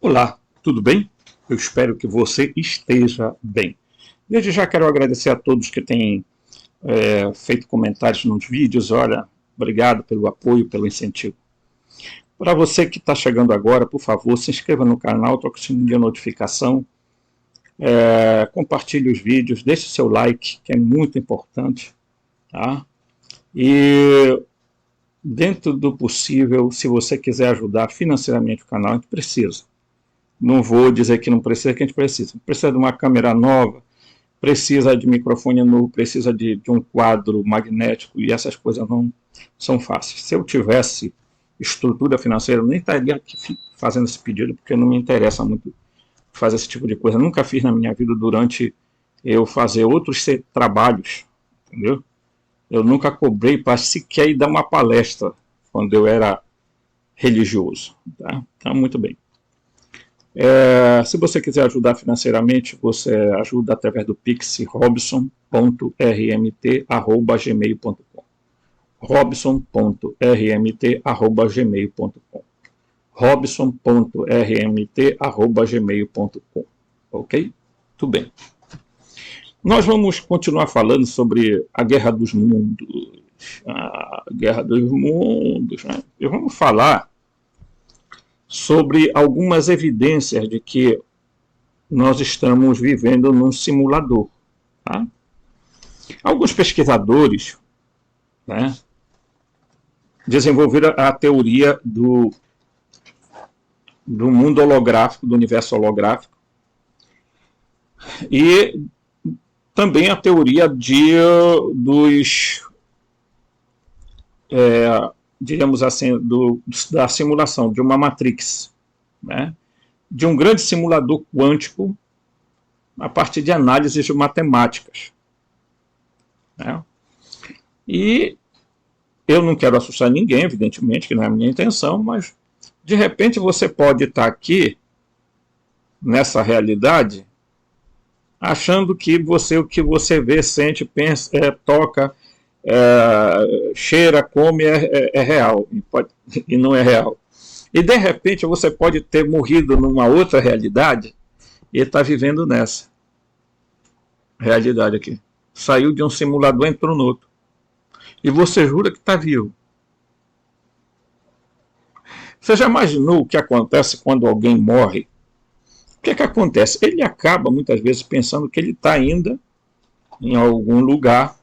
Olá, tudo bem? Eu espero que você esteja bem. Desde já quero agradecer a todos que têm feito comentários nos vídeos. Olha, obrigado pelo apoio, pelo incentivo. Para você que está chegando agora, por favor, se inscreva no canal, toque o sininho de notificação, compartilhe os vídeos, deixe seu like, que é muito importante. Tá? E dentro do possível, se você quiser ajudar financeiramente o canal, a gente precisa. Não vou dizer que não precisa, que a gente precisa. Precisa de uma câmera nova, precisa de microfone novo, precisa de um quadro magnético, e essas coisas não são fáceis. Se eu tivesse estrutura financeira, eu nem estaria aqui fazendo esse pedido, porque não me interessa muito fazer esse tipo de coisa. Eu nunca fiz na minha vida durante eu fazer outros trabalhos, entendeu? Eu nunca cobrei para sequer ir dar uma palestra quando eu era religioso. Tá? Então, muito bem. Se você quiser ajudar financeiramente, você ajuda através do Pix robson.rmt@gmail.com robson.rmt@gmail.com robson.rmt@gmail.com. Ok? Tudo bem. Nós vamos continuar falando sobre a Guerra dos Mundos. A Guerra dos Mundos, né? E vamos falar sobre algumas evidências de que nós estamos vivendo num simulador. Tá? Alguns pesquisadores, né, desenvolveram a teoria do mundo holográfico, do universo holográfico, e também a teoria digamos assim, da simulação, de uma matrix, né? De um grande simulador quântico a partir de análises matemáticas. Né? E eu não quero assustar ninguém, evidentemente, que não é a minha intenção, mas de repente você pode estar aqui, nessa realidade, achando que o que você vê, sente, pensa, toca, cheira, come é real, e não é real. E de repente você pode ter morrido numa outra realidade e está vivendo nessa realidade aqui. Saiu de um simulador, entrou no outro. E você jura que está vivo. Você já imaginou o que acontece quando alguém morre? O que acontece? Ele acaba muitas vezes pensando que ele está ainda em algum lugar.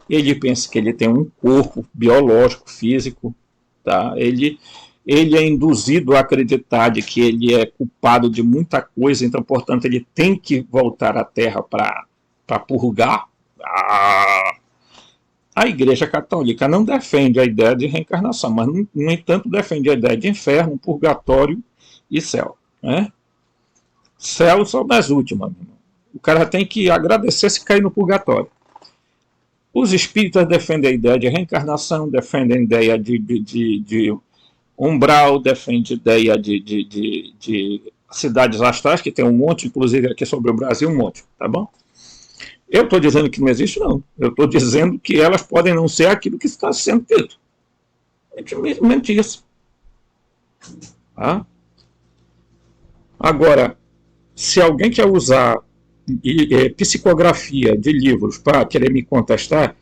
Ele pensa que ele tem um corpo biológico, físico. Tá? Ele é induzido a acreditar de que ele é culpado de muita coisa, então, portanto, ele tem que voltar à Terra para purgar. A Igreja Católica não defende a ideia de reencarnação, mas, no entanto, defende a ideia de inferno, purgatório e céu. Né? Céu só das últimas. O cara tem que agradecer se cair no purgatório. Os espíritas defendem a ideia de reencarnação, defendem a ideia de umbral, defendem a ideia de cidades astrais, que tem um monte, inclusive aqui sobre o Brasil, um monte, tá bom? Eu estou dizendo que não existe, não. Eu estou dizendo que elas podem não ser aquilo que está sendo dito. É simplesmente isso. Tá? Agora, se alguém quer usar psicografia de livros para querer me contestar,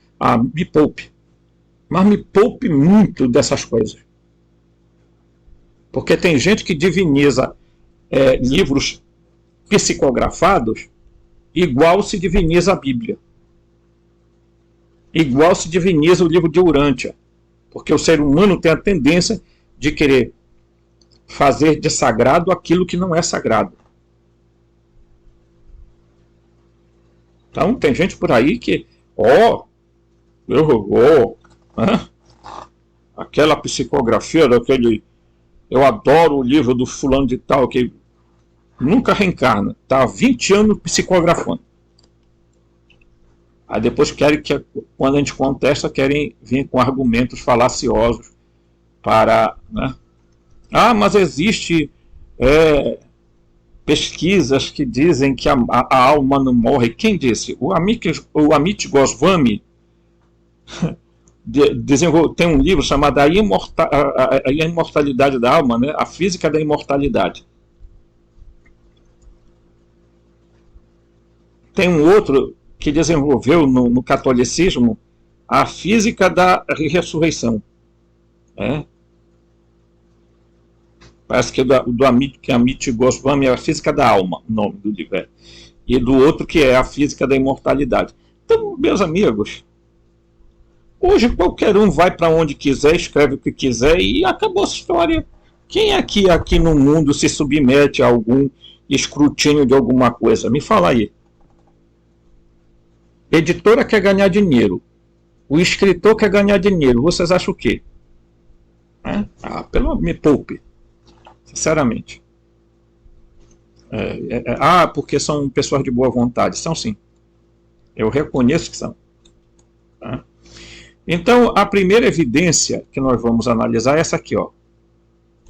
me poupe. Mas me poupe muito dessas coisas. Porque tem gente que diviniza livros psicografados igual se diviniza a Bíblia. Igual se diviniza o livro de Urântia. Porque o ser humano tem a tendência de querer fazer de sagrado aquilo que não é sagrado. Então tem gente por aí que, aquela psicografia daquele, eu adoro o livro do fulano de tal, que nunca reencarna, está há 20 anos psicografando. Aí depois querem que, quando a gente contesta, querem vir com argumentos falaciosos para, né? Mas existe pesquisas que dizem que a alma não morre. Quem disse? O Amit Goswami tem um livro chamado A Imortalidade da Alma, né? A Física da Imortalidade. Tem um outro que desenvolveu no catolicismo a física da ressurreição. Parece que do Amit Goswami é a física da alma, o nome do livro. E do outro que é a física da imortalidade. Então, meus amigos, hoje qualquer um vai para onde quiser, escreve o que quiser e acabou a história. Quem aqui no mundo se submete a algum escrutínio de alguma coisa? Me fala aí. Editora quer ganhar dinheiro. O escritor quer ganhar dinheiro. Vocês acham o quê? Me poupe. Sinceramente. Porque são pessoas de boa vontade. São sim. Eu reconheço que são. Então, a primeira evidência que nós vamos analisar é essa aqui, ó.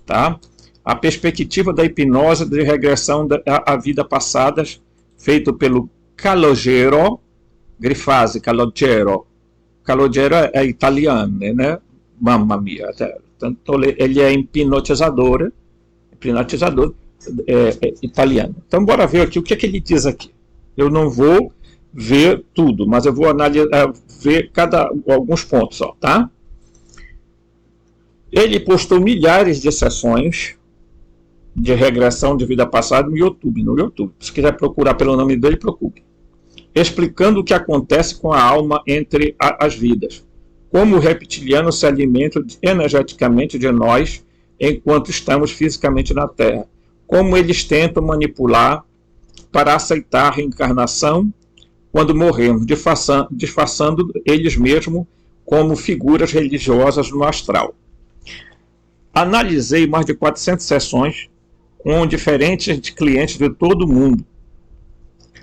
Tá? A perspectiva da hipnose de regressão à vida passadas, feito pelo Calogero, Grifasi, Calogero. Calogero é italiano, né? Mamma mia. Tanto ele é hipnotizador italiano. Então, bora ver aqui o que ele diz aqui. Eu não vou ver tudo, mas eu vou analisar, ver alguns pontos, ó, tá? Ele postou milhares de sessões de regressão de vida passada no YouTube. Se quiser procurar pelo nome dele, procure. Explicando o que acontece com a alma entre as vidas. Como o reptiliano se alimenta energeticamente de nós enquanto estamos fisicamente na Terra. Como eles tentam manipular para aceitar a reencarnação quando morremos, disfarçando eles mesmos como figuras religiosas no astral. Analisei mais de 400 sessões com diferentes clientes de todo o mundo,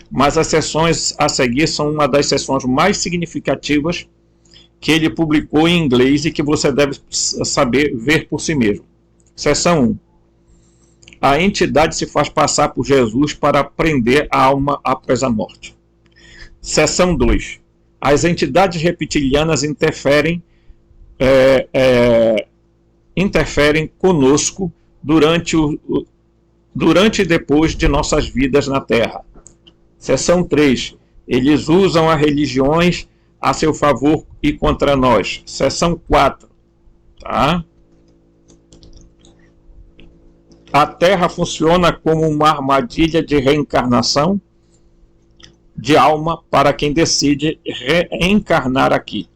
mas as sessões a seguir são uma das sessões mais significativas que ele publicou em inglês e que você deve saber ver por si mesmo. Seção 1. A entidade se faz passar por Jesus para prender a alma após a morte. Seção 2. As entidades reptilianas interferem conosco durante e depois de nossas vidas na Terra. Seção 3. Eles usam as religiões a seu favor e contra nós. Seção 4. Tá? A Terra funciona como uma armadilha de reencarnação de alma para quem decide reencarnar aqui,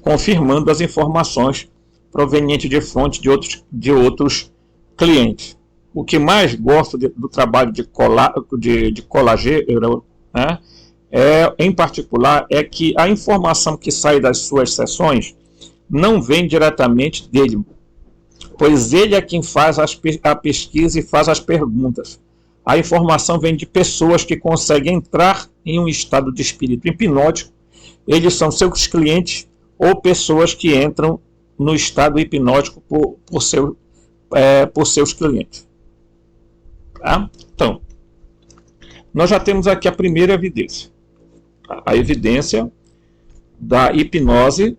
confirmando as informações provenientes de fontes de outros clientes. O que mais gosto do trabalho de Calogero, né, em particular, é que a informação que sai das suas sessões não vem diretamente dele, pois ele é quem faz a pesquisa e faz as perguntas. A informação vem de pessoas que conseguem entrar em um estado de espírito hipnótico. Eles são seus clientes ou pessoas que entram no estado hipnótico por seus clientes. Tá? Então, nós já temos aqui a primeira evidência. A evidência da hipnose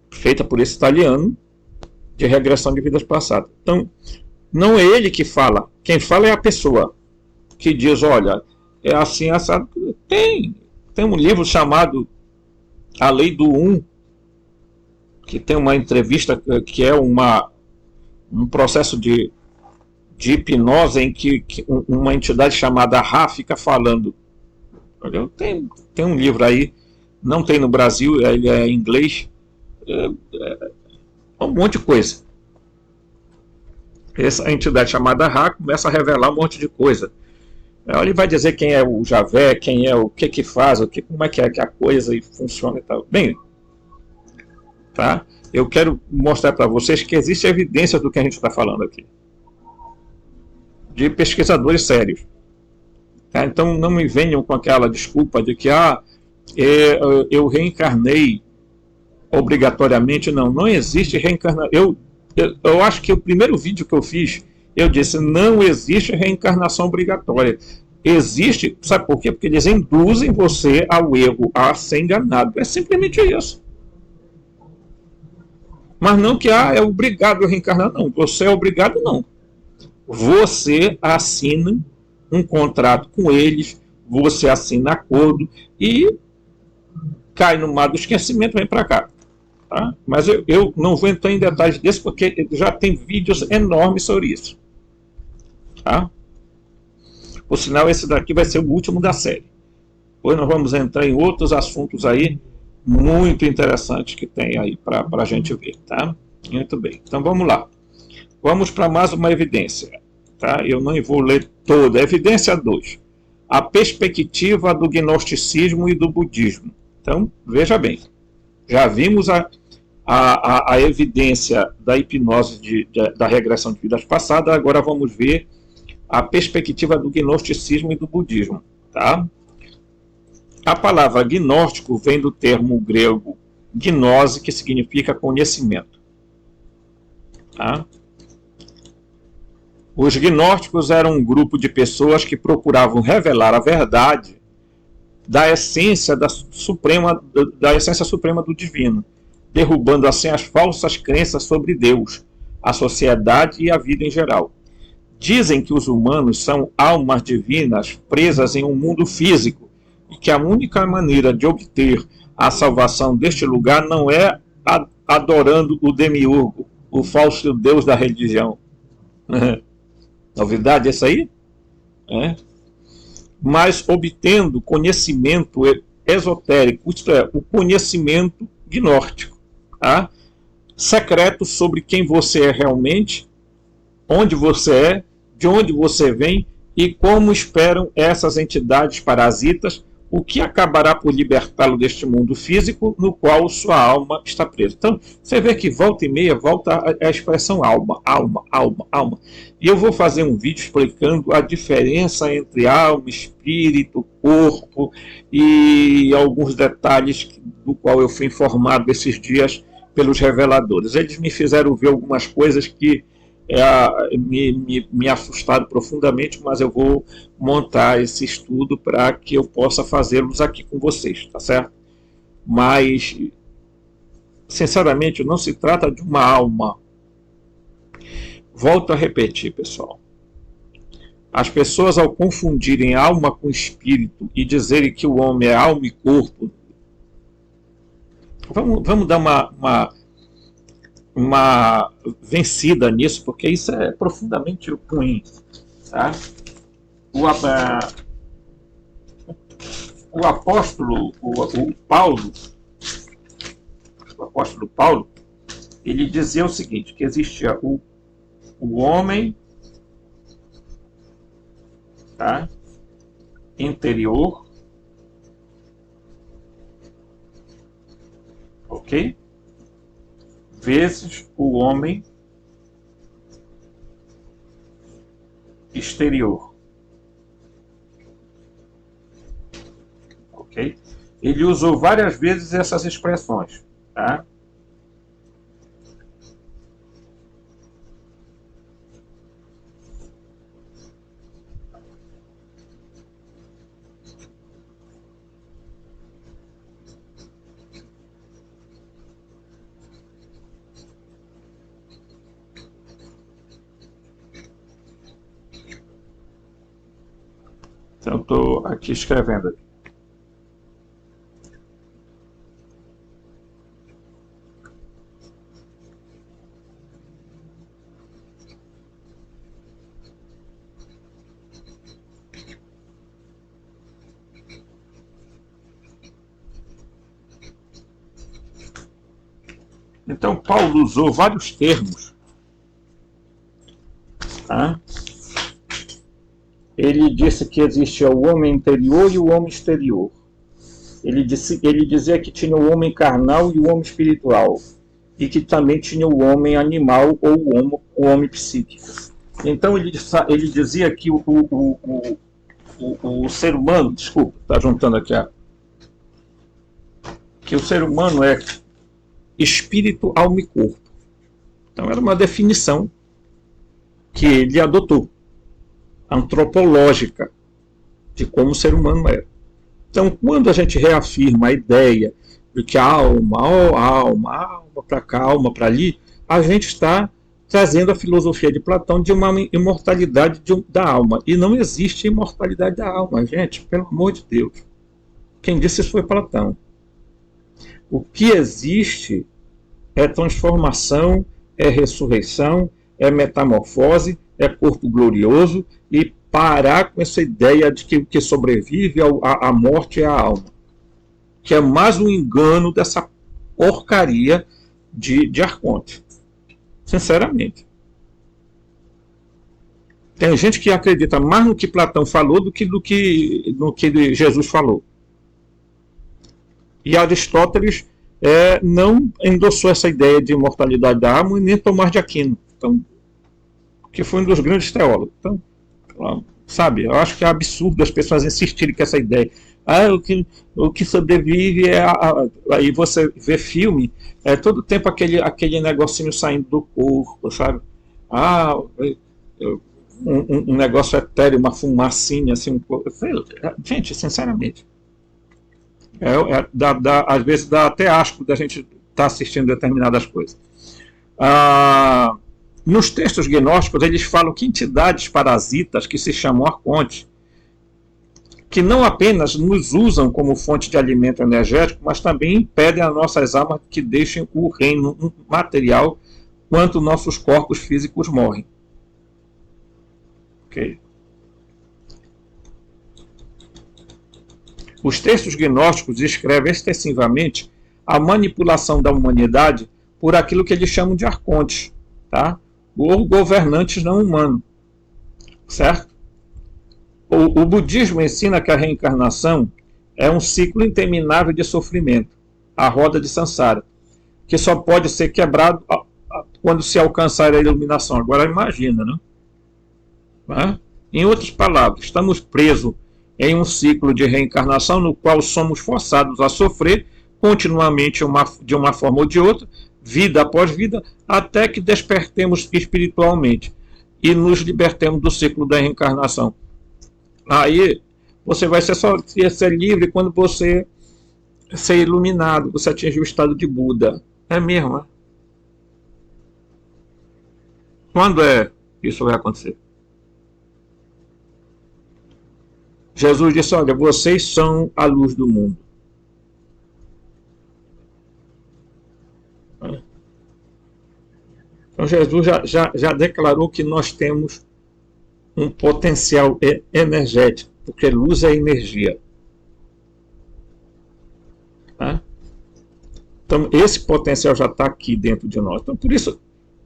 feita por esse italiano de regressão de vidas passadas. Então, não é ele que fala. Quem fala é a pessoa que diz, olha, é assim, assado. Tem um livro chamado A Lei do Um, que tem uma entrevista que é um processo de hipnose em que uma entidade chamada Ra fica falando. Tem um livro aí, não tem no Brasil, ele é em inglês, um monte de coisa. Essa entidade chamada Ra começa a revelar um monte de coisa. Ele vai dizer quem é o Javé, quem é o que faz, como é que a coisa e funciona e tal. Bem, tá? Eu quero mostrar para vocês que existe evidência do que a gente está falando aqui, de pesquisadores sérios. Tá? Então não me venham com aquela desculpa de que eu reencarnei obrigatoriamente. Não existe reencarnação. Eu acho que o primeiro vídeo que eu fiz, eu disse, não existe reencarnação obrigatória. Existe, sabe por quê? Porque eles induzem você ao erro, a ser enganado. É simplesmente isso. Mas não que é obrigado a reencarnar, não. Você é obrigado, não. Você assina um contrato com eles, você assina acordo e cai no mar do esquecimento, vem para cá. Tá? Mas eu não vou entrar em detalhes desse, porque já tem vídeos enormes sobre isso. Tá? Por sinal, esse daqui vai ser o último da série. Depois nós vamos entrar em outros assuntos aí, muito interessantes que tem aí para a gente ver. Tá? Muito bem. Então vamos lá. Vamos para mais uma evidência. Tá? Eu não vou ler toda. Evidência 2. A perspectiva do gnosticismo e do budismo. Então, veja bem. Já vimos a evidência da hipnose da regressão de vidas passadas, agora vamos ver a perspectiva do gnosticismo e do budismo. Tá? A palavra gnóstico vem do termo grego gnose, que significa conhecimento. Tá? Os gnósticos eram um grupo de pessoas que procuravam revelar a verdade da essência suprema do divino, derrubando assim as falsas crenças sobre Deus, a sociedade e a vida em geral. Dizem que os humanos são almas divinas presas em um mundo físico e que a única maneira de obter a salvação deste lugar não é adorando o demiurgo, o falso deus da religião. Novidade essa aí? Mas obtendo conhecimento esotérico, isto é, o conhecimento gnóstico, tá? Secreto sobre quem você é realmente, onde você é, de onde você vem e como esperam essas entidades parasitas, o que acabará por libertá-lo deste mundo físico no qual sua alma está presa. Então, você vê que volta e meia volta a expressão alma, alma, alma, alma. E eu vou fazer um vídeo explicando a diferença entre alma, espírito, corpo e alguns detalhes do qual eu fui informado esses dias pelos reveladores. Eles me fizeram ver algumas coisas que me assustaram profundamente, mas eu vou montar esse estudo para que eu possa fazê-los aqui com vocês, tá certo? Mas, sinceramente, não se trata de uma alma. Volto a repetir, pessoal. As pessoas, ao confundirem alma com espírito e dizerem que o homem é alma e corpo, vamos dar uma vencida nisso, porque isso é profundamente ruim. Tá? O apóstolo Paulo, ele dizia o seguinte, que existia o homem, tá? Interior, ok? Vezes o homem exterior. Ok? Ele usou várias vezes essas expressões. Tá? Então, eu estou aqui escrevendo. Então, Paulo usou vários termos. Tá? Ele disse que existia o homem interior e o homem exterior. Ele dizia que tinha o homem carnal e o homem espiritual. E que também tinha o homem animal ou o homem psíquico. Então ele dizia que o ser humano, desculpa, está juntando aqui, que o ser humano é espírito, alma e corpo. Então era uma definição que ele adotou, antropológica, de como o ser humano era. Então, quando a gente reafirma a ideia de que a alma para cá, alma para ali, a gente está trazendo a filosofia de Platão de uma imortalidade da alma. E não existe imortalidade da alma, gente, pelo amor de Deus. Quem disse isso foi Platão. O que existe é transformação, é ressurreição, é metamorfose, é corpo glorioso, e parar com essa ideia de que o que sobrevive à morte é a alma. Que é mais um engano dessa porcaria de Arconte. Sinceramente. Tem gente que acredita mais no que Platão falou do que no que Jesus falou. E Aristóteles não endossou essa ideia de imortalidade da alma, e nem Tomás de Aquino, então, que foi um dos grandes teólogos. Então, sabe, eu acho que é absurdo as pessoas insistirem com essa ideia. O que sobrevive aí você vê filme, todo tempo aquele negocinho saindo do corpo, sabe? Um negócio etéreo, uma fumacinha, assim. Gente, sinceramente, às vezes dá até asco da gente estar assistindo determinadas coisas. Nos textos gnósticos, eles falam que entidades parasitas, que se chamam arcontes, que não apenas nos usam como fonte de alimento energético, mas também impedem as nossas almas que deixem o reino material quando nossos corpos físicos morrem. Okay. Os textos gnósticos descrevem extensivamente a manipulação da humanidade por aquilo que eles chamam de arcontes, tá? Ou governantes não humanos, certo? O budismo ensina que a reencarnação é um ciclo interminável de sofrimento, a roda de Sansara, que só pode ser quebrado quando se alcançar a iluminação. Agora imagina, né? Em outras palavras, estamos presos em um ciclo de reencarnação no qual somos forçados a sofrer continuamente de uma forma ou de outra, vida após vida, até que despertemos espiritualmente e nos libertemos do ciclo da reencarnação. Aí você vai ser livre quando você ser iluminado, você atingir o estado de Buda. É mesmo, né? Quando isso vai acontecer? Jesus disse, olha, vocês são a luz do mundo. Então Jesus já declarou que nós temos um potencial energético, porque luz é energia. Tá? Então esse potencial já está aqui dentro de nós. Então por isso,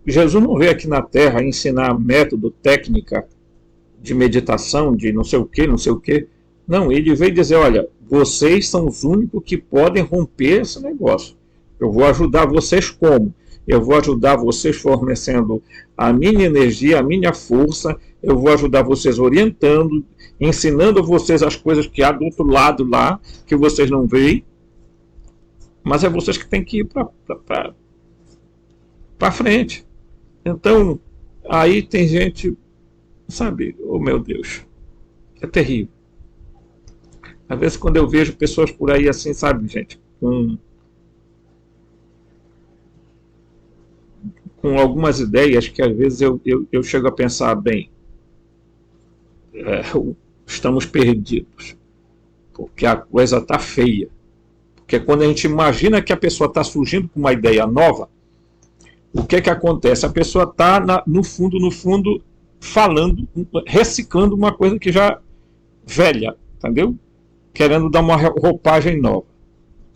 Jesus não veio aqui na Terra ensinar método, técnica de meditação, de não sei o que, não sei o que. Não, ele veio dizer, olha, vocês são os únicos que podem romper esse negócio. Eu vou ajudar vocês como? Eu vou ajudar vocês fornecendo a minha energia, a minha força, eu vou ajudar vocês orientando, ensinando vocês as coisas que há do outro lado lá, que vocês não veem, mas é vocês que têm que ir para frente. Então, aí tem gente, sabe, oh meu Deus, é terrível. Às vezes quando eu vejo pessoas por aí assim, sabe, gente, com algumas ideias que às vezes eu chego a pensar, bem, estamos perdidos, porque a coisa está feia. Porque quando a gente imagina que a pessoa está surgindo com uma ideia nova, o que acontece? A pessoa está, no fundo, falando, reciclando uma coisa que já velha, entendeu? Querendo dar uma roupagem nova.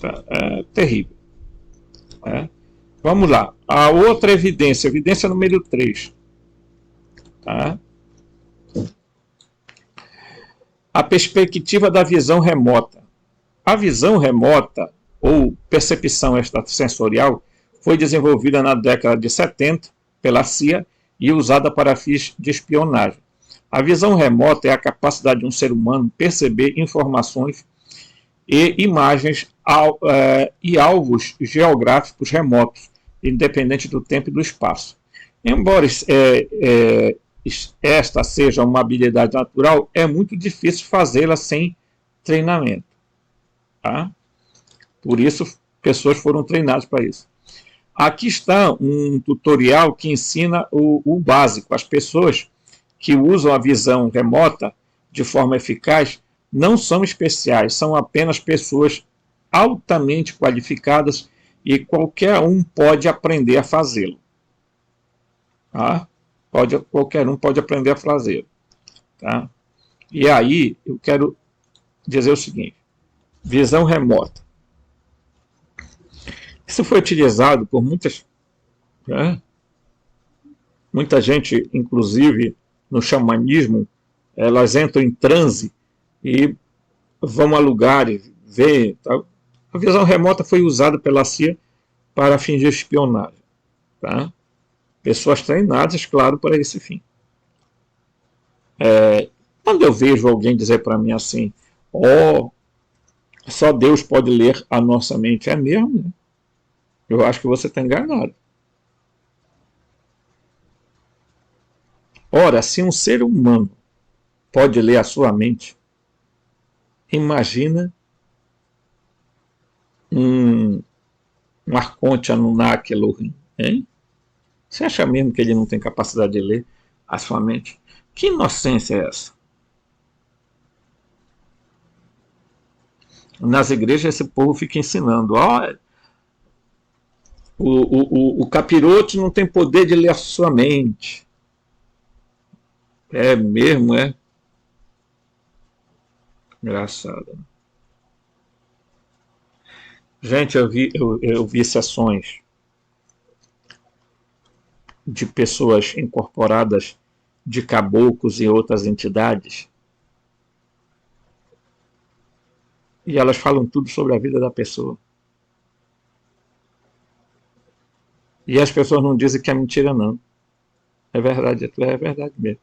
É terrível. Vamos lá. A outra evidência número 3. Tá? A perspectiva da visão remota. A visão remota, ou percepção extrasensorial, foi desenvolvida na década de 70 pela CIA e usada para fins de espionagem. A visão remota é a capacidade de um ser humano perceber informações e imagens e alvos geográficos remotos, independente do tempo e do espaço. Embora esta seja uma habilidade natural, é muito difícil fazê-la sem treinamento. Tá? Por isso, pessoas foram treinadas para isso. Aqui está um tutorial que ensina o básico. As pessoas que usam a visão remota de forma eficaz não são especiais, são apenas pessoas altamente qualificadas e qualquer um pode aprender a fazê-lo. Tá? Qualquer um pode aprender a fazê-lo. Tá? E aí eu quero dizer o seguinte: visão remota. Isso foi utilizado por né? Muita gente, inclusive no xamanismo, elas entram em transe e vão a lugares, ver. Tá? A visão remota foi usada pela CIA para fins de espionagem. Tá? Pessoas treinadas, claro, para esse fim. Quando eu vejo alguém dizer para mim assim, só Deus pode ler a nossa mente, é mesmo? Né? Eu acho que você está enganado. Ora, se um ser humano pode ler a sua mente, imagina um Arconte Anunnaki Elohim, hein? Você acha mesmo que ele não tem capacidade de ler a sua mente? Que inocência é essa? Nas igrejas esse povo fica ensinando, o capiroto não tem poder de ler a sua mente. É mesmo, é? Engraçado. Gente, eu vi sessões de pessoas incorporadas de caboclos e outras entidades e elas falam tudo sobre a vida da pessoa. E as pessoas não dizem que é mentira, não. É verdade, é verdade mesmo.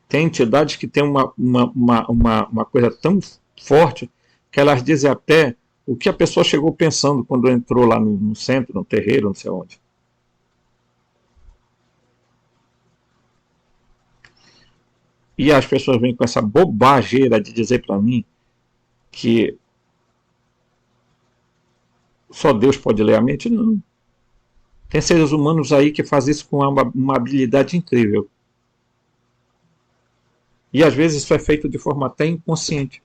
Tem entidades que têm uma coisa tão forte que elas dizem até o que a pessoa chegou pensando quando entrou lá no centro, no terreiro, não sei onde. E as pessoas vêm com essa bobageira de dizer para mim que só Deus pode ler a mente? Não. Tem seres humanos aí que fazem isso com uma habilidade incrível. E às vezes isso é feito de forma até inconsciente.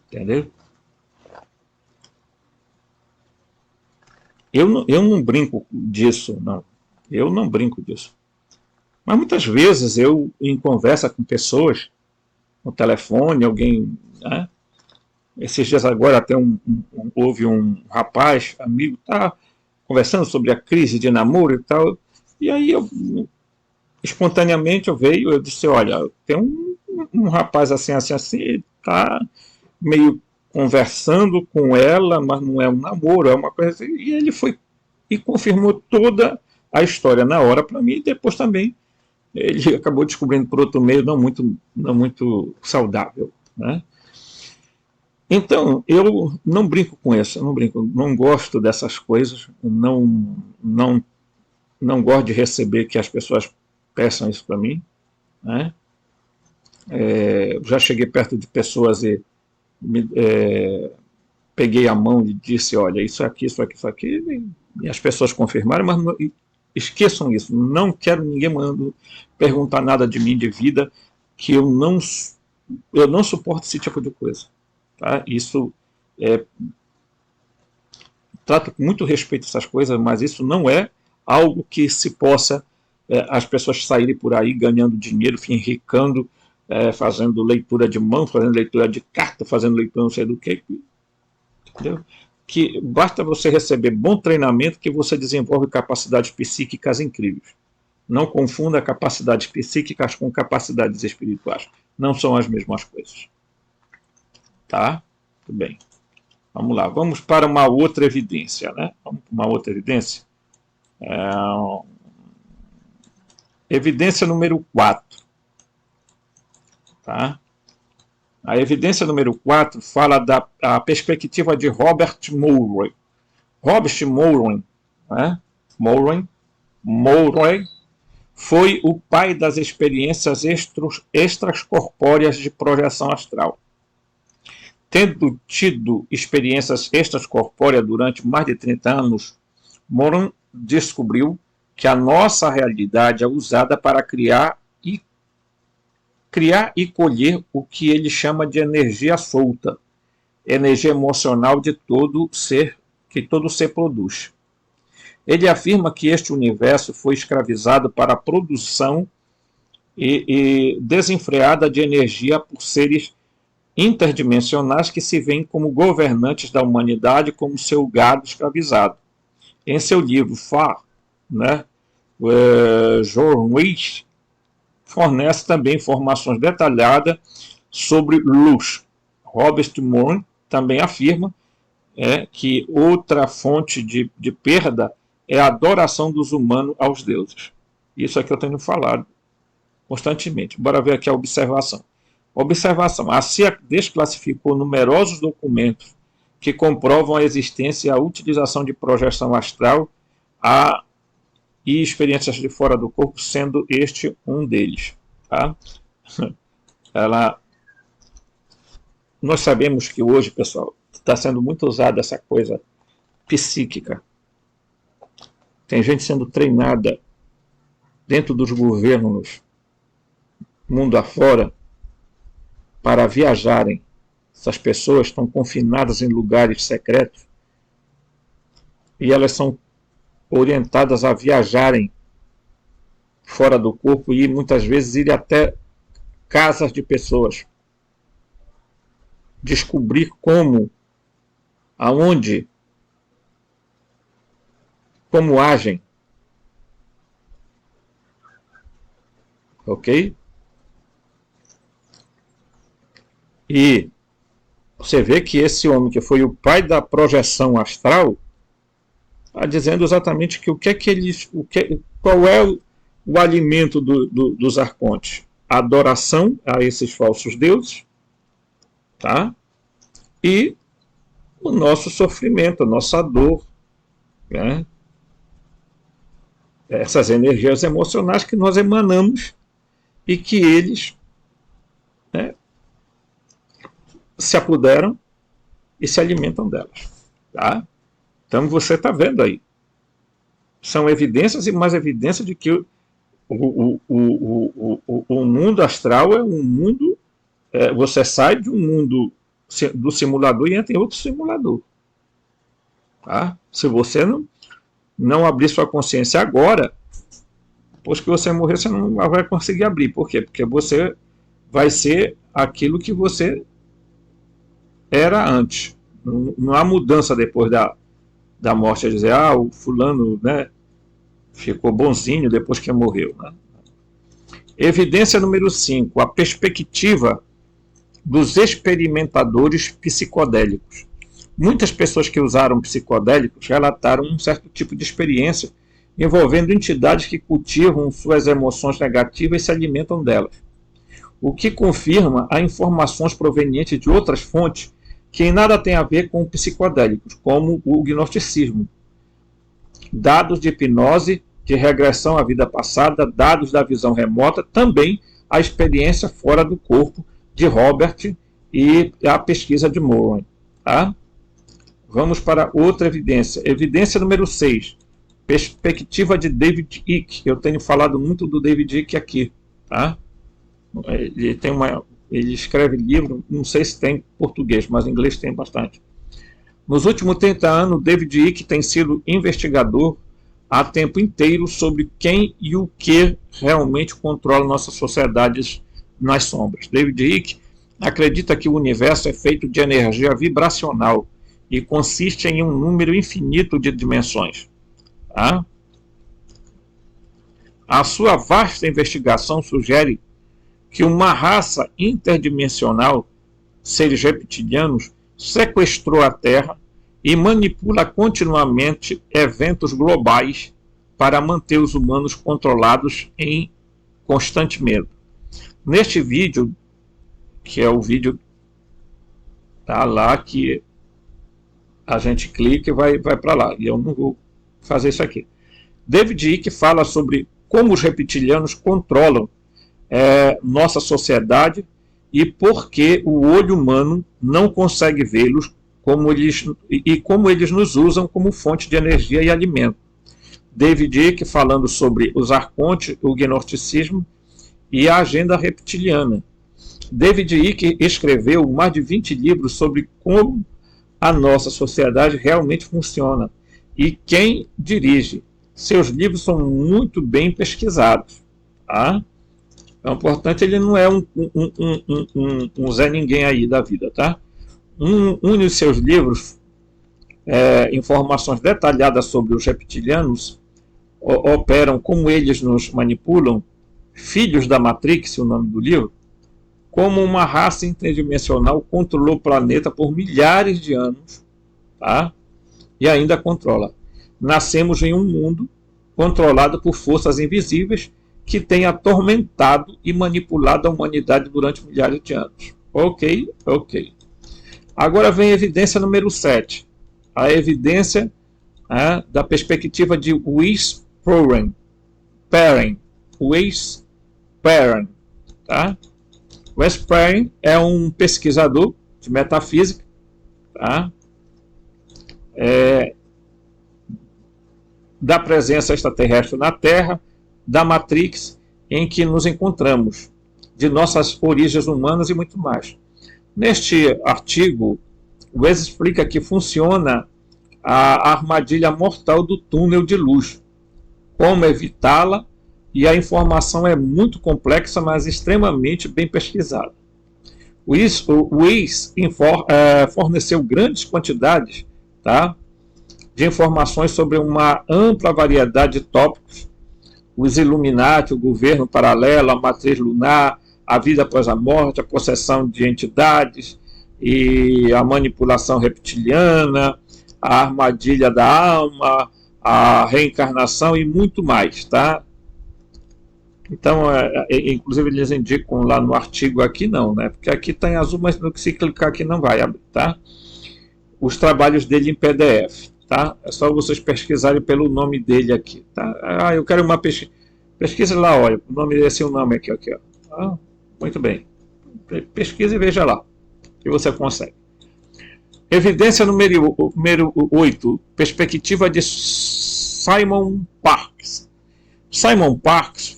Entendeu? Eu não brinco disso, não. Eu não brinco disso. Mas muitas vezes eu, em conversa com pessoas, no telefone, alguém. Né? Esses dias agora até houve um rapaz, amigo, tá conversando sobre a crise de namoro e tal. E aí espontaneamente eu disse, olha, tem um rapaz assim, tá meio conversando com ela, mas não é um namoro, é uma coisa assim. E ele foi e confirmou toda a história na hora para mim, e depois também ele acabou descobrindo por outro meio não muito saudável, né? Então, eu não brinco com isso, não gosto dessas coisas, não gosto de receber que as pessoas peçam isso para mim, né? Já cheguei perto de pessoas e peguei a mão e disse, olha, isso aqui, e as pessoas confirmaram, mas esqueçam isso, não quero ninguém mandando perguntar nada de mim, de vida, que eu não suporto esse tipo de coisa. Tá? Isso trato com muito respeito essas coisas, mas isso não é algo que se possa as pessoas saírem por aí ganhando dinheiro, enricando, fazendo leitura de mão, fazendo leitura de carta, fazendo leitura não sei do que. Entendeu? Que basta você receber bom treinamento que você desenvolve capacidades psíquicas incríveis. Não confunda capacidades psíquicas com capacidades espirituais. Não são as mesmas coisas. Tá? Tudo bem. Vamos lá. Vamos para uma outra evidência. Né? Vamos para uma outra evidência. Evidência número 4. Tá? A evidência número 4 fala da perspectiva de Robert Murray. Robert Murray, né? Murray foi o pai das experiências extracorpóreas de projeção astral. Tendo tido experiências extracorpóreas durante mais de 30 anos, Moran descobriu que a nossa realidade é usada para criar e colher o que ele chama de energia solta, energia emocional de todo ser, que todo ser produz. Ele afirma que este universo foi escravizado para a produção e desenfreada de energia por seres interdimensionais que se veem como governantes da humanidade, como seu gado escravizado. Em seu livro Far, John Wick fornece também informações detalhadas sobre luz. Robert Moran também afirma que outra fonte de perda é a adoração dos humanos aos deuses. Isso é que eu tenho falado constantemente. Bora ver aqui a observação. Observação. A CIA desclassificou numerosos documentos que comprovam a existência e a utilização de projeção astral e experiências de fora do corpo, sendo este um deles. Tá? Nós sabemos que hoje, pessoal, está sendo muito usada essa coisa psíquica. Tem gente sendo treinada dentro dos governos, mundo afora, para viajarem. Essas pessoas estão confinadas em lugares secretos e elas são orientadas a viajarem fora do corpo e muitas vezes ir até casas de pessoas, descobrir como, aonde, como agem. Ok? E você vê que esse homem que foi o pai da projeção astral está dizendo exatamente que qual é o alimento dos arcontes? A adoração a esses falsos deuses, tá? E o nosso sofrimento, a nossa dor, né? Essas energias emocionais que nós emanamos e que eles, né, se apoderam e se alimentam delas. Tá? Então você está vendo aí. São evidências e mais evidências de que o mundo astral é um mundo... você sai de um mundo do simulador e entra em outro simulador. Tá? Se você não abrir sua consciência agora, depois que você morrer, você não vai conseguir abrir. Por quê? Porque você vai ser aquilo que você era antes. Não há mudança depois da morte. É dizer, o fulano, né, ficou bonzinho depois que morreu. Né? Evidência número 5. A perspectiva dos experimentadores psicodélicos. Muitas pessoas que usaram psicodélicos relataram um certo tipo de experiência envolvendo entidades que cultivam suas emoções negativas e se alimentam delas, o que confirma a informações provenientes de outras fontes que em nada tem a ver com psicodélicos, como o gnosticismo. Dados de hipnose, de regressão à vida passada, dados da visão remota, também a experiência fora do corpo de Robert e a pesquisa de Moran. Tá? Vamos para outra evidência. Evidência número 6. Perspectiva de David Icke. Eu tenho falado muito do David Icke aqui. Tá? Ele escreve livro, não sei se tem português, mas em inglês tem bastante. Nos últimos 30 anos, David Icke tem sido investigador há tempo inteiro sobre quem e o que realmente controla nossas sociedades nas sombras. David Icke acredita que o universo é feito de energia vibracional e consiste em um número infinito de dimensões. Tá? A sua vasta investigação sugere que uma raça interdimensional, seres reptilianos, sequestrou a Terra e manipula continuamente eventos globais para manter os humanos controlados em constante medo. Neste vídeo, que é o vídeo tá lá que a gente clica e vai para lá, e eu não vou fazer isso aqui. David Icke fala sobre como os reptilianos controlam nossa sociedade e por que o olho humano não consegue vê-los como eles nos usam como fonte de energia e alimento. David Icke falando sobre os arcontes, o gnosticismo e a agenda reptiliana. David Icke escreveu mais de 20 livros sobre como a nossa sociedade realmente funciona e quem dirige. Seus livros são muito bem pesquisados. Tá? Então, portanto, ele não é um Zé Ninguém aí da vida. Tá? Um de seus livros, informações detalhadas sobre os reptilianos, operam, como eles nos manipulam, Filhos da Matrix, o nome do livro, como uma raça interdimensional controlou o planeta por milhares de anos, tá? E ainda controla. Nascemos em um mundo controlado por forças invisíveis que têm atormentado e manipulado a humanidade durante milhares de anos. Ok. Agora vem a evidência número 7. A evidência da perspectiva de Wes Perrin. Tá? Wes Perrin é um pesquisador de metafísica, tá? Da presença extraterrestre na Terra, da Matrix em que nos encontramos, de nossas origens humanas e muito mais. Neste artigo, Wes explica que funciona a armadilha mortal do túnel de luz, como evitá-la, e a informação é muito complexa, mas extremamente bem pesquisada. O Wes forneceu grandes quantidades, tá, de informações sobre uma ampla variedade de tópicos: os Illuminati, o governo paralelo, a matriz lunar, a vida após a morte, a possessão de entidades e a manipulação reptiliana, a armadilha da alma, a reencarnação e muito mais, tá? Então, inclusive eles indicam lá no artigo, aqui não, né? Porque aqui está em azul, mas se clicar aqui não vai abrir, tá? Os trabalhos dele em PDF, tá? É só vocês pesquisarem pelo nome dele aqui, tá? Eu quero uma pesquisa. Pesquisa lá, olha, o nome desse é o nome aqui, ó. Muito bem. Pesquisa e veja lá, que você consegue. Evidência número 8, perspectiva de Simon Parkes. Simon Parkes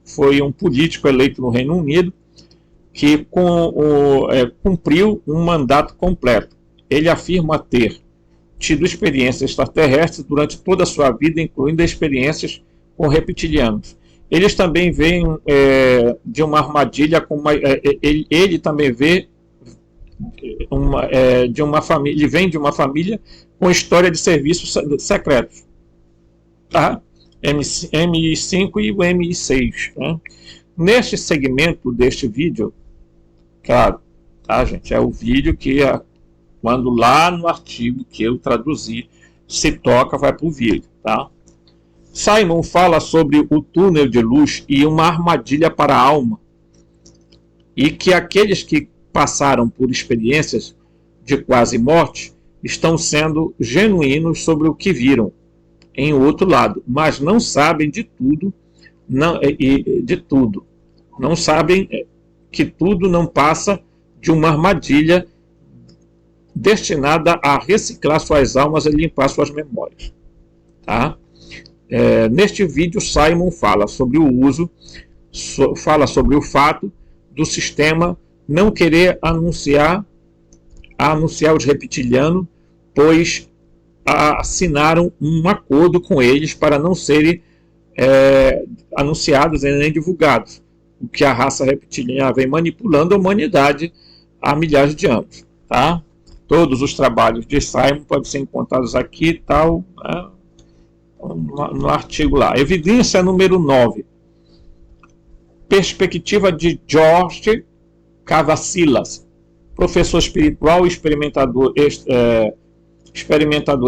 foi um político eleito no Reino Unido que cumpriu um mandato completo. Ele afirma ter tido experiências extraterrestres durante toda a sua vida, incluindo experiências com reptilianos. Eles também veem de uma armadilha, ele também vê de uma família, ele vem de uma família com história de serviços secretos, tá? MI5 e o MI6, né? Neste segmento deste vídeo, claro, tá, gente, é o vídeo que quando lá no artigo que eu traduzi se toca, vai para o vídeo, tá? Simon fala sobre o túnel de luz e uma armadilha para a alma, e que aqueles que passaram por experiências de quase morte estão sendo genuínos sobre o que viram em outro lado, mas não sabem de tudo, não sabem que tudo não passa de uma armadilha destinada a reciclar suas almas e limpar suas memórias, tá? Neste vídeo, Simon fala sobre o fato do sistema não querer anunciar os reptilianos, pois assinaram um acordo com eles para não serem anunciados e nem divulgados, o que a raça reptiliana vem manipulando a humanidade há milhares de anos, tá? Todos os trabalhos de Simon podem ser encontrados aqui, tal, né, no artigo lá. Evidência número 9. Perspectiva de George Cavacilas, professor espiritual e experimentador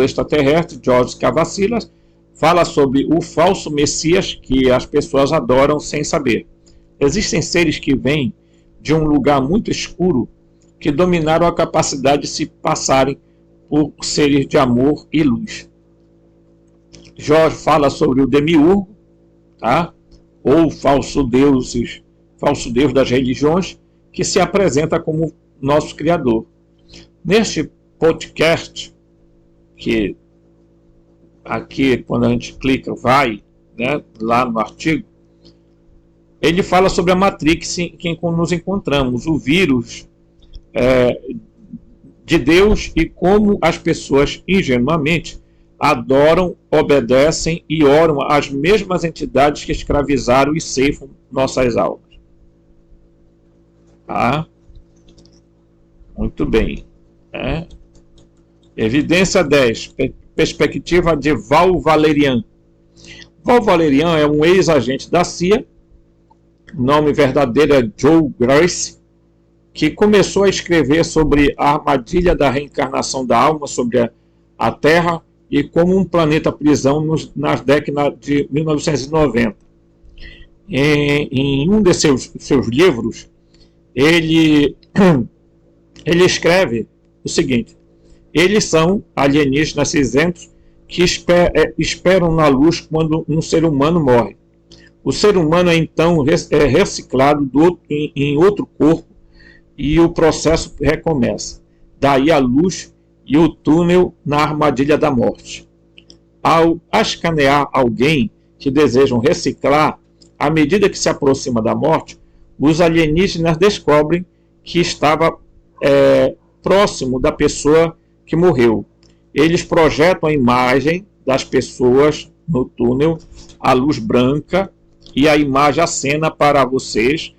extraterrestre. George Cavacilas fala sobre o falso Messias que as pessoas adoram sem saber. Existem seres que vêm de um lugar muito escuro que dominaram a capacidade de se passarem por seres de amor e luz. Jorge fala sobre o demiurgo, tá? Ou falso Deus das religiões, que se apresenta como nosso Criador. Neste podcast, que aqui quando a gente clica vai, né, lá no artigo, ele fala sobre a Matrix em que nos encontramos, o vírus de Deus e como as pessoas ingenuamente adoram, obedecem e oram às mesmas entidades que escravizaram e ceifam nossas almas. Tá? Muito bem. Evidência 10. Perspectiva de Val Valerian. Val Valerian é um ex-agente da CIA, nome verdadeiro é Joe Grace, que começou a escrever sobre a armadilha da reencarnação da alma sobre a Terra e como um planeta prisão nas décadas de 1990. Em um de seus livros, ele escreve o seguinte: eles são alienígenas cinzentos que esperam na luz quando um ser humano morre. O ser humano é então reciclado em outro corpo e o processo recomeça. Daí a luz e o túnel na armadilha da morte. Ao escanear alguém que desejam reciclar, à medida que se aproxima da morte, os alienígenas descobrem que estava próximo da pessoa que morreu. Eles projetam a imagem das pessoas no túnel, a luz branca, e a imagem acena para vocês,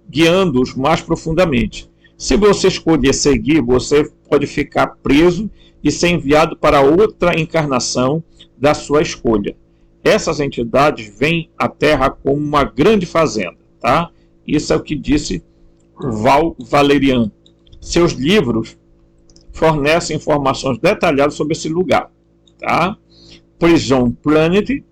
guiando-os mais profundamente. Se você escolher seguir, você pode ficar preso e ser enviado para outra encarnação da sua escolha. Essas entidades veem a Terra como uma grande fazenda. Tá? Isso é o que disse Val Valerian. Seus livros fornecem informações detalhadas sobre esse lugar. Tá? Prison Planet,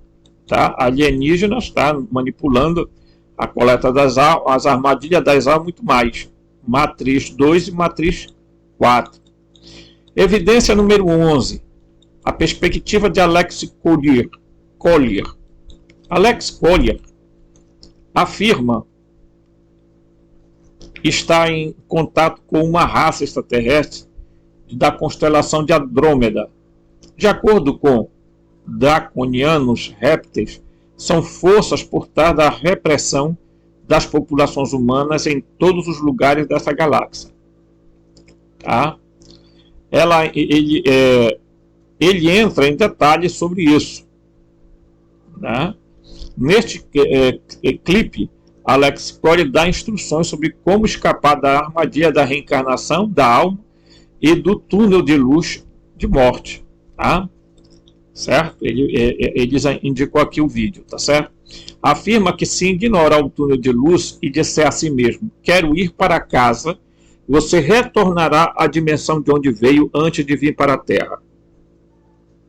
tá? Alienígenas, tá? Manipulando a coleta das almas, as armadilhas das almas, muito mais. Matriz 2 e Matriz 4. Evidência número 11. A perspectiva de Alex Collier. Alex Collier afirma estar em contato com uma raça extraterrestre da constelação de Andrômeda. De acordo com draconianos, répteis são forças por trás da repressão das populações humanas em todos os lugares dessa galáxia. Tá? Ele entra em detalhes sobre isso. Né? Neste clipe, Alex Collier dá instruções sobre como escapar da armadilha da reencarnação da alma e do túnel de luz de morte. Tá? Certo? Ele indicou aqui o vídeo, tá certo? Afirma que se ignorar o túnel de luz e disser a si mesmo, quero ir para casa, você retornará à dimensão de onde veio antes de vir para a Terra.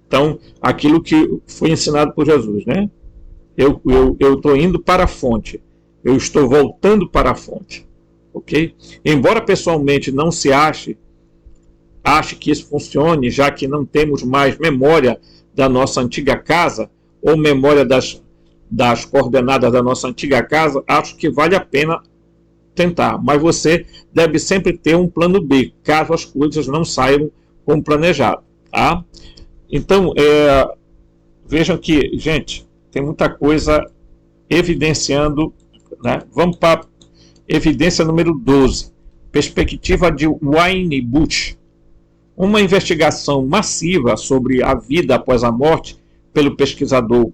Então, aquilo que foi ensinado por Jesus, né? Eu estou indo para a fonte, eu estou voltando para a fonte, ok? Embora pessoalmente não se ache que isso funcione, já que não temos mais memória da nossa antiga casa, ou memória das coordenadas da nossa antiga casa, acho que vale a pena tentar. Mas você deve sempre ter um plano B, caso as coisas não saiam como planejado. Tá? Então, vejam que, gente, tem muita coisa evidenciando. Né? Vamos para a evidência número 12. Perspectiva de Wayne Bush. Uma investigação massiva sobre a vida após a morte pelo pesquisador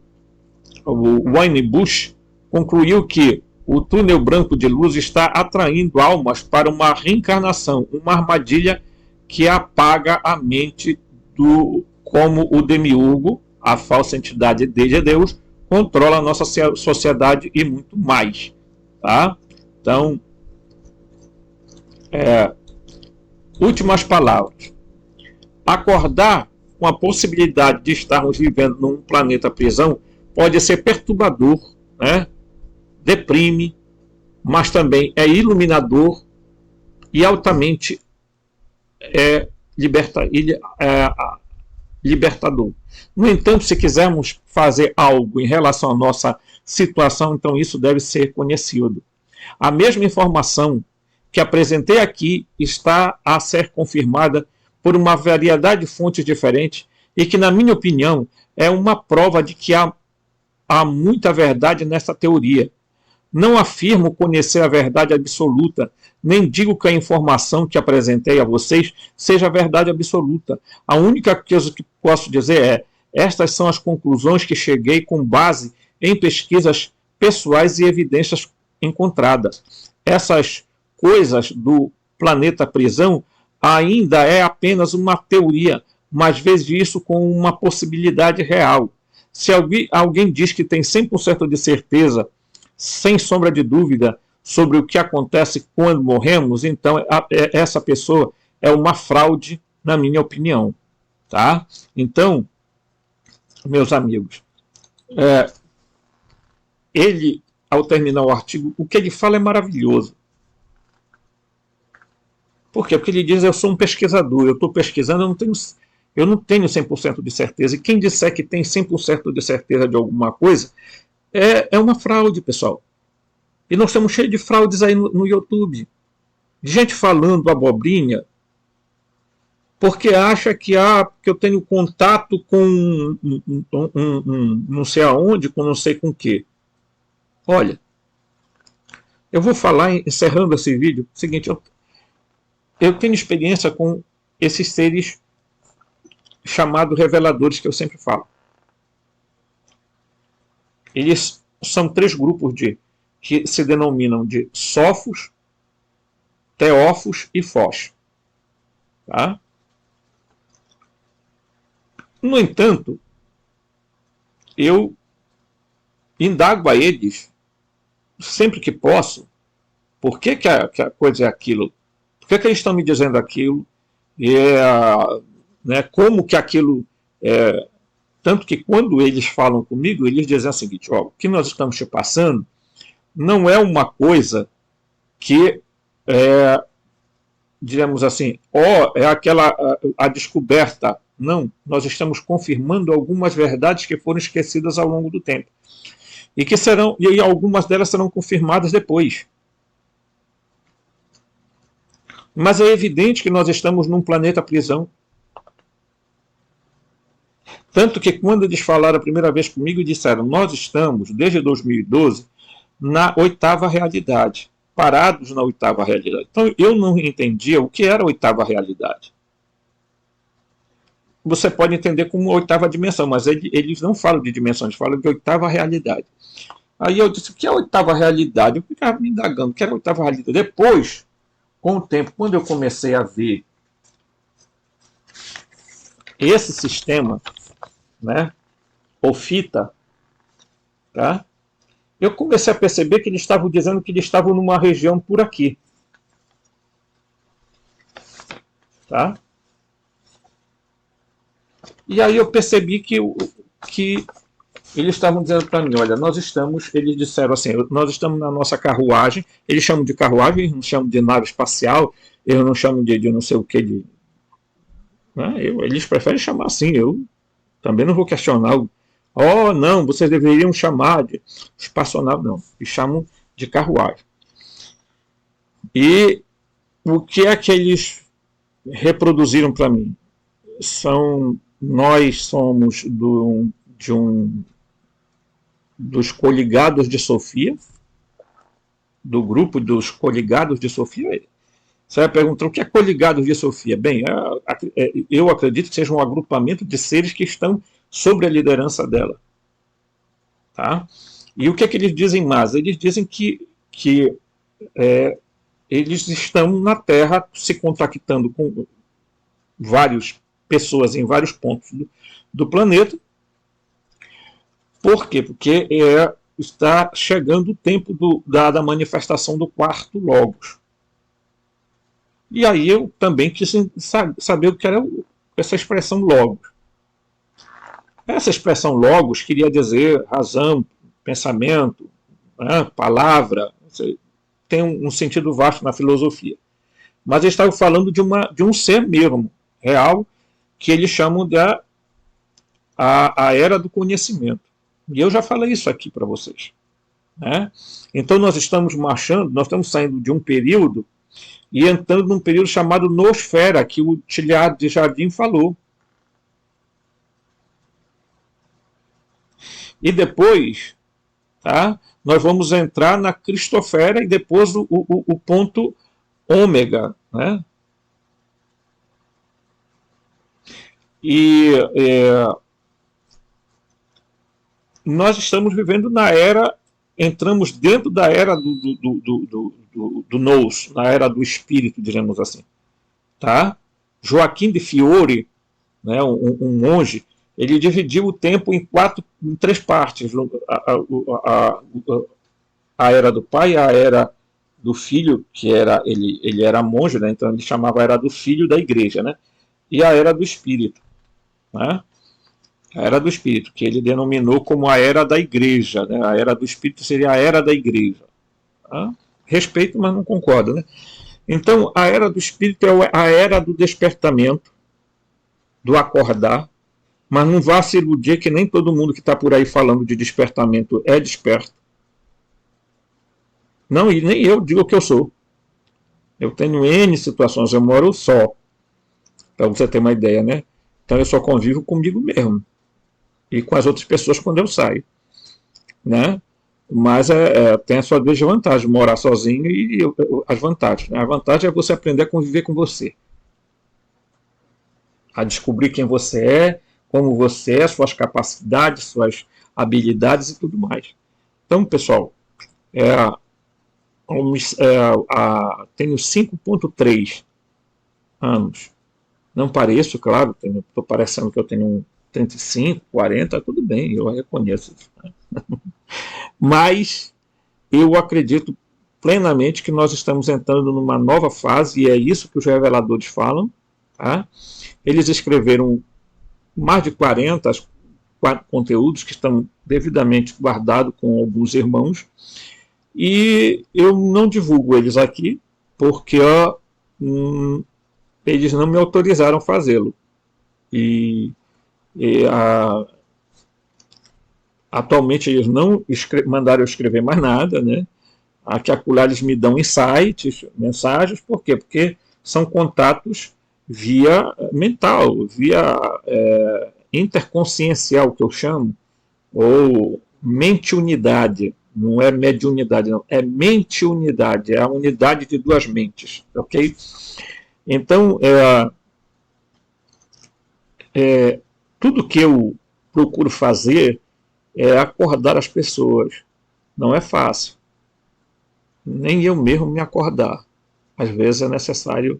Wayne Bush concluiu que o túnel branco de luz está atraindo almas para uma reencarnação, uma armadilha que apaga a mente como o demiurgo, a falsa entidade de Deus, controla a nossa sociedade e muito mais. Tá? Então, últimas palavras. Acordar com a possibilidade de estarmos vivendo num planeta prisão pode ser perturbador, né? Deprime, mas também é iluminador e altamente libertador. No entanto, se quisermos fazer algo em relação à nossa situação, então isso deve ser conhecido. A mesma informação que apresentei aqui está a ser confirmada por uma variedade de fontes diferentes e que, na minha opinião, é uma prova de que há muita verdade nessa teoria. Não afirmo conhecer a verdade absoluta, nem digo que a informação que apresentei a vocês seja a verdade absoluta. A única coisa que posso dizer é: estas são as conclusões que cheguei com base em pesquisas pessoais e evidências encontradas. Essas coisas do planeta prisão ainda é apenas uma teoria, mas vejo isso como uma possibilidade real. Se alguém diz que tem 100% de certeza, sem sombra de dúvida, sobre o que acontece quando morremos, então essa pessoa é uma fraude, na minha opinião. Tá? Então, meus amigos, ele, ao terminar o artigo, o que ele fala é maravilhoso. Por quê? Porque ele diz: eu sou um pesquisador, eu estou pesquisando, eu não tenho 100% de certeza. E quem disser que tem 100% de certeza de alguma coisa é uma fraude, pessoal. E nós estamos cheios de fraudes aí no YouTube. De gente falando abobrinha porque acha que eu tenho contato com não sei aonde, com não sei com o quê. Olha, eu vou falar, encerrando esse vídeo, o seguinte: eu tenho experiência com esses seres chamados reveladores que eu sempre falo. Eles são 3 grupos que se denominam de Sófos, Teófos e Fós. Tá? No entanto, eu indago a eles, sempre que posso, por que a coisa é aquilo, por que eles estão me dizendo aquilo, né, como que aquilo é. Tanto que quando eles falam comigo, eles dizem o seguinte: o que nós estamos te passando não é uma coisa que, digamos assim, é aquela a descoberta. Não, nós estamos confirmando algumas verdades que foram esquecidas ao longo do tempo. E algumas delas serão confirmadas depois. Mas é evidente que nós estamos num planeta prisão. Tanto que quando eles falaram a primeira vez comigo, disseram: nós estamos, desde 2012, na 8ª realidade, parados na 8ª realidade. Então eu não entendia o que era a 8ª realidade. Você pode entender como 8ª dimensão, mas eles não falam de dimensão, eles falam de 8ª realidade. Aí eu disse: o que é a 8ª realidade? Eu ficava me indagando o que era a 8ª realidade. Depois, com o tempo, quando eu comecei a ver esse sistema, né, ou fita, tá? Eu comecei a perceber que eles estavam dizendo que eles estavam numa região por aqui. Tá? E aí eu percebi que eles estavam dizendo para mim: olha, eles disseram assim, nós estamos na nossa carruagem, eles chamam de carruagem, eles não chamam de nave espacial, eles não chamam de não sei o que, né? Eles preferem chamar assim, eu também não vou questionar. Não, vocês deveriam chamar de espaçonave, não. Eles chamam de carruagem. E o que é que eles reproduziram para mim? Nós somos dos coligados de Sofia, do grupo dos coligados de Sofia. Você vai perguntar: o que é coligados de Sofia? Bem, eu acredito que seja um agrupamento de seres que estão sobre a liderança dela. Tá? E o que é que eles dizem mais? Eles dizem que eles estão na Terra se contactando com várias pessoas em vários pontos do planeta. Por quê? Porque está chegando o tempo da manifestação do 4º Logos. E aí eu também quis saber o que era essa expressão Logos. Essa expressão Logos queria dizer razão, pensamento, né, palavra. Tem um sentido vasto na filosofia. Mas eles estavam falando de um ser mesmo, real, que eles chamam a era do conhecimento. E eu já falei isso aqui para vocês. Né? Então nós estamos marchando, nós estamos saindo de um período e entrando num período chamado noosfera, que o Teilhard de Chardin falou. E depois, tá, nós vamos entrar na cristosfera e depois o ponto ômega, né? E nós estamos vivendo na era, entramos dentro da era do nous, na era do espírito, diremos assim. Tá? Joaquim de Fiore, né, um monge, ele dividiu o tempo em três partes: a era do pai, a era do filho, que era ele era monge, né, então ele chamava a era do filho da igreja, né, e a era do espírito, né, a era do espírito, que ele denominou como a era da igreja, né, a era do espírito seria a era da igreja. Tá? Respeito, mas não concordo, né? Então, a era do espírito é a era do despertamento, do acordar, mas não vá se iludir que nem todo mundo que está por aí falando de despertamento é desperto. Não, e nem eu digo que eu sou. Eu tenho N situações, eu moro só, para você ter uma ideia, né? Então eu só convivo comigo mesmo e com as outras pessoas quando eu saio, né? Mas tem a sua desvantagem, morar sozinho e as vantagens. Né? A vantagem é você aprender a conviver com você, a descobrir quem você é, como você é, suas capacidades, suas habilidades e tudo mais. Então, pessoal, tenho 5,3 anos. Não pareço, claro, estou parecendo que eu tenho 35, 40, tudo bem, eu reconheço isso. Né? Mas eu acredito plenamente que nós estamos entrando numa nova fase, e é isso que os reveladores falam. Tá? Eles escreveram mais de 40 conteúdos que estão devidamente guardados com alguns irmãos, e eu não divulgo eles aqui porque eles não me autorizaram a fazê-lo. Atualmente eles não mandaram eu escrever mais nada, né? Aqui acolá eles me dão insights, mensagens, por quê? Porque são contatos via mental, via interconsciencial, que eu chamo, ou mente-unidade. Não é mediunidade, não. É mente-unidade, é a unidade de duas mentes, ok? Então, tudo que eu procuro fazer é acordar as pessoas. Não é fácil. Nem eu mesmo me acordar. Às vezes é necessário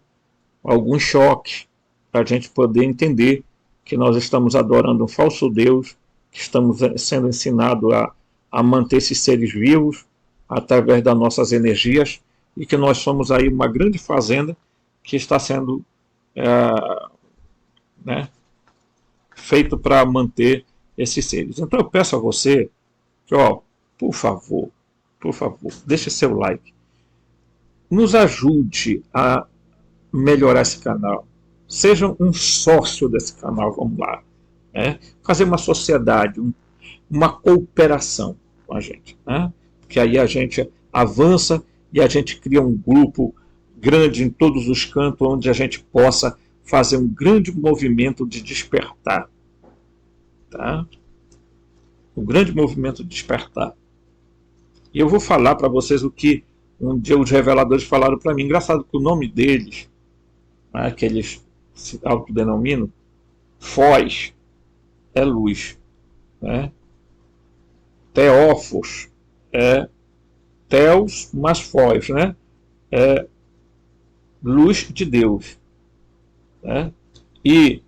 algum choque para a gente poder entender que nós estamos adorando um falso Deus, que estamos sendo ensinados a manter esses seres vivos através das nossas energias, e que nós somos aí uma grande fazenda que está sendo feito para manter esses seres. Então eu peço a você que, por favor, deixe seu like, nos ajude a melhorar esse canal, seja um sócio desse canal, vamos lá, né? Fazer uma sociedade, uma cooperação com a gente, né? Porque aí a gente avança e a gente cria um grupo grande em todos os cantos, onde a gente possa fazer um grande movimento de despertar, tá? Um grande movimento de despertar. E eu vou falar para vocês o que um dia os reveladores falaram para mim. Engraçado que o nome deles, né, que eles se autodenominam, Foz, é luz, né? Teófos é Teos mais Foz, né? É luz de Deus, né? E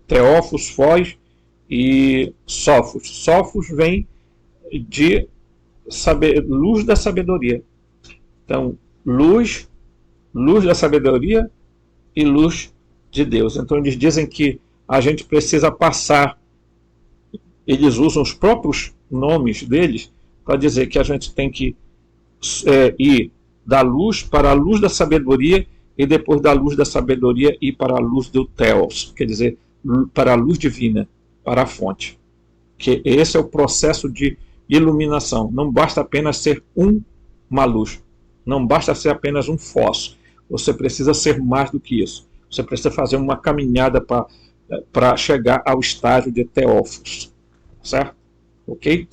Teófos, Foz e Sófos. Sófos vem de luz da sabedoria. Então, luz da sabedoria e luz de Deus. Então, eles dizem que a gente precisa passar, eles usam os próprios nomes deles para dizer que a gente tem que ir da luz para a luz da sabedoria, e depois da luz da sabedoria ir para a luz do Theos, quer dizer, para a luz divina, para a fonte. Que esse é o processo de iluminação. Não basta apenas ser um uma luz. Não basta ser apenas um fósforo. Você precisa ser mais do que isso. Você precisa fazer uma caminhada para chegar ao estágio de Teófilos. Certo? Ok?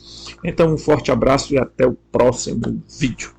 Então, um forte abraço e até o próximo vídeo.